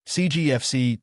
CG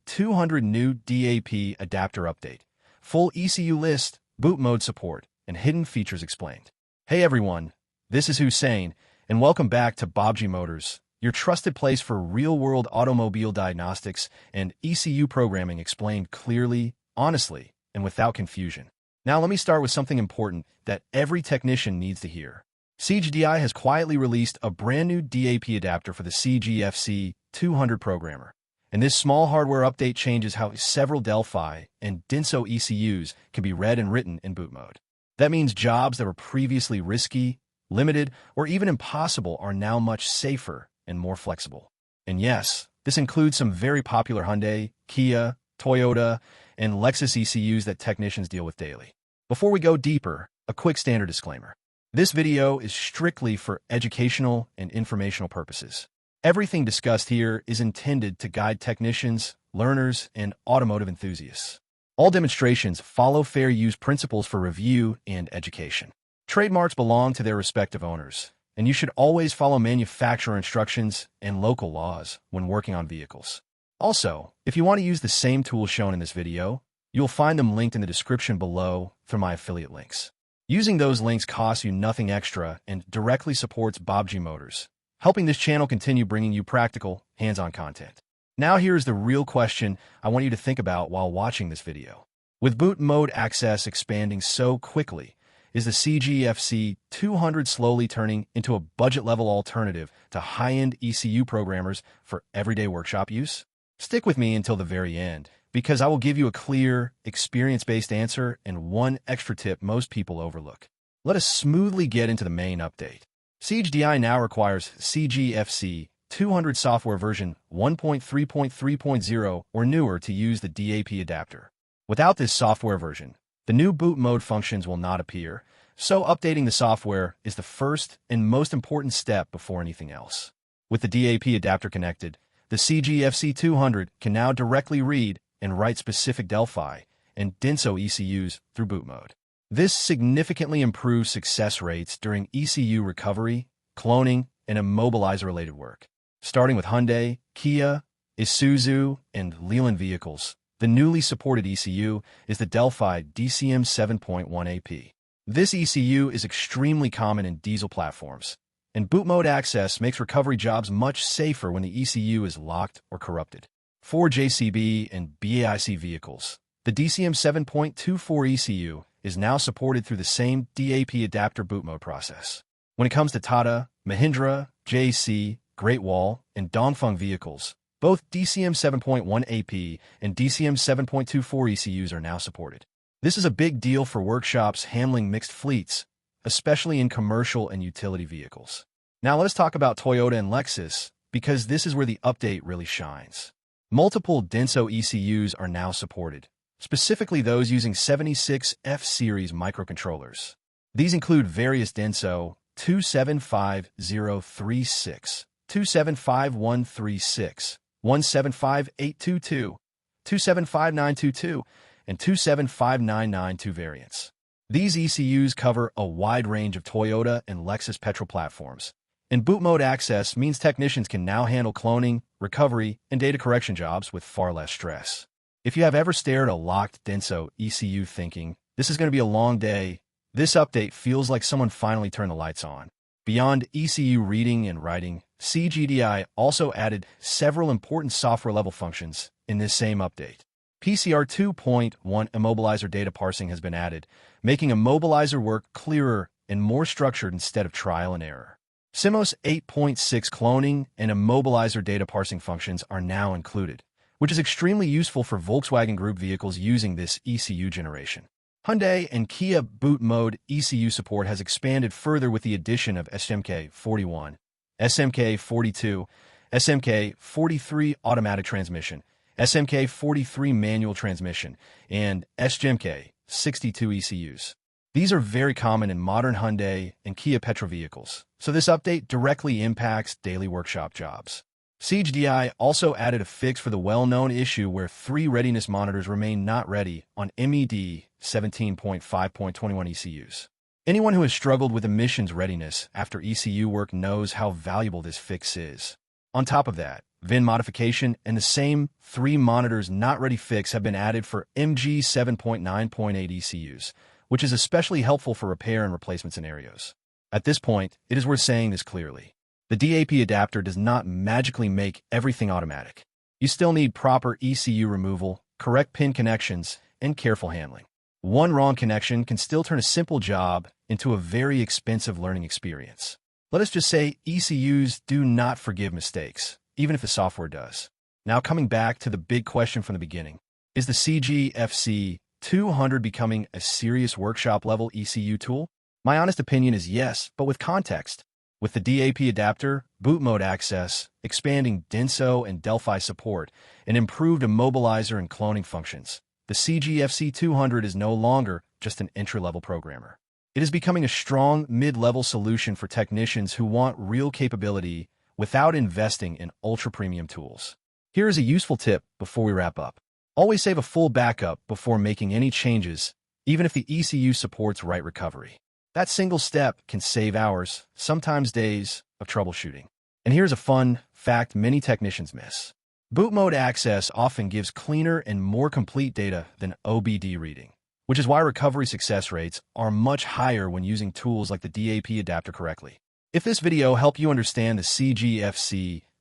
FC200 DAP adapter update, full ECU list, boot mode support, and hidden features explained. Hey everyone, this is Hussein, and welcome back to Baabji Motors, your trusted place for real-world automobile diagnostics and ECU programming explained clearly, honestly, and without confusion. Now let me start with something important that every technician needs to hear. CGDI has quietly released a brand new DAP adapter for the CG FC200 programmer. And this small hardware update changes how several Delphi and Denso ECUs can be read and written in boot mode. That means jobs that were previously risky, limited, or even impossible are now much safer and more flexible. And yes, this includes some very popular Hyundai, Kia, Toyota, and Lexus ECUs that technicians deal with daily. Before we go deeper, a quick standard disclaimer. This video is strictly for educational and informational purposes. Everything discussed here is intended to guide technicians, learners, and automotive enthusiasts. All demonstrations follow fair use principles for review and education. Trademarks belong to their respective owners, and you should always follow manufacturer instructions and local laws when working on vehicles. Also, if you want to use the same tools shown in this video, you'll find them linked in the description below through my affiliate links. Using those links costs you nothing extra and directly supports Baabji Motors, helping this channel continue bringing you practical, hands-on content. Now here's the real question I want you to think about while watching this video. With boot mode access expanding so quickly, is the CG FC200 slowly turning into a budget-level alternative to high-end ECU programmers for everyday workshop use? Stick with me until the very end, because I will give you a clear, experience-based answer and one extra tip most people overlook. Let us smoothly get into the main update. CGDI now requires CG FC200 software version 1.3.3.0 or newer to use the DAP adapter. Without this software version, the new boot mode functions will not appear, so updating the software is the first and most important step before anything else. With the DAP adapter connected, the CG FC200 can now directly read and write specific Delphi and Denso ECUs through boot mode. This significantly improves success rates during ECU recovery, cloning, and Immobilizer-related work. Starting with Hyundai, Kia, Isuzu, and Leland vehicles, the newly supported ECU is the Delphi DCM 7.1 AP. This ECU is extremely common in diesel platforms, and boot mode access makes recovery jobs much safer when the ECU is locked or corrupted. For JCB and BAIC vehicles, the DCM 7.24 ECU is now supported through the same DAP adapter boot mode process. When it comes to Tata, Mahindra, JC, Great Wall, and Dongfeng vehicles, both DCM 7.1 AP and DCM 7.24 ECUs are now supported. This is a big deal for workshops handling mixed fleets, especially in commercial and utility vehicles. Now let's talk about Toyota and Lexus, because this is where the update really shines. Multiple Denso ECUs are now supported, specifically those using 76F series microcontrollers. These include various Denso 275036, 275136, 175822, 275922, and 275992 variants. These ECUs cover a wide range of Toyota and Lexus petrol platforms, and boot mode access means technicians can now handle cloning, recovery, and data correction jobs with far less stress. If you have ever stared at a locked Denso ECU thinking, this is going to be a long day, this update feels like someone finally turned the lights on. Beyond ECU reading and writing, CGDI also added several important software-level functions in this same update. PCR 2.1 Immobilizer data parsing has been added, making Immobilizer work clearer and more structured instead of trial and error. Simos 8.6 cloning and Immobilizer data parsing functions are now included, which is extremely useful for Volkswagen Group vehicles using this ECU generation. Hyundai and Kia boot mode ECU support has expanded further with the addition of SMK 41, SMK 42, SMK 43 automatic transmission, SMK 43 manual transmission, and SGMK 62 ECUs. These are very common in modern Hyundai and Kia petrol vehicles, so this update directly impacts daily workshop jobs. CGDI also added a fix for the well-known issue where 3 readiness monitors remain not ready on MED 17.5.21 ECUs. Anyone who has struggled with emissions readiness after ECU work knows how valuable this fix is. On top of that, VIN modification and the same 3 monitors not ready fix have been added for MG 7.9.8 ECUs, which is especially helpful for repair and replacement scenarios. At this point, it is worth saying this clearly. The DAP adapter does not magically make everything automatic. You still need proper ECU removal, correct pin connections, and careful handling. One wrong connection can still turn a simple job into a very expensive learning experience. Let us just say ECUs do not forgive mistakes, even if the software does. Now coming back to the big question from the beginning, is the CG FC200 becoming a serious workshop-level ECU tool? My honest opinion is yes, but with context. With the DAP adapter, boot mode access, expanding Denso and Delphi support, and improved Immobilizer and cloning functions, the CG FC200 is no longer just an entry-level programmer. It is becoming a strong mid-level solution for technicians who want real capability without investing in ultra-premium tools. Here is a useful tip before we wrap up. Always save a full backup before making any changes, even if the ECU supports write recovery. That single step can save hours, sometimes days, of troubleshooting. And here's a fun fact many technicians miss. Boot mode access often gives cleaner and more complete data than OBD reading, which is why recovery success rates are much higher when using tools like the DAP adapter correctly. If this video helped you understand the CG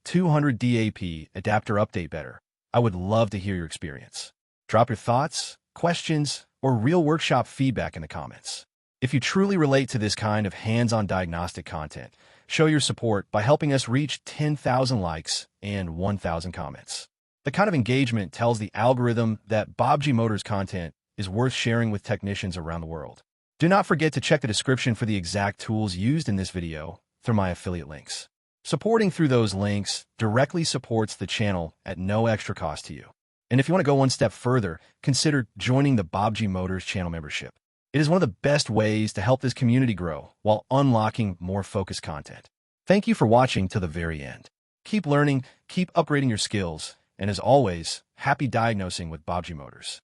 FC200 DAP adapter update better, I would love to hear your experience. Drop your thoughts, questions, or real workshop feedback in the comments. If you truly relate to this kind of hands-on diagnostic content, show your support by helping us reach 10,000 likes and 1,000 comments. The kind of engagement tells the algorithm that Baabji Motors content is worth sharing with technicians around the world. Do not forget to check the description for the exact tools used in this video through my affiliate links. Supporting through those links directly supports the channel at no extra cost to you. And if you want to go one step further, consider joining the Baabji Motors channel membership. It is one of the best ways to help this community grow while unlocking more focused content. Thank you for watching to the very end. Keep learning, keep upgrading your skills, and as always, happy diagnosing with Baabji Motors.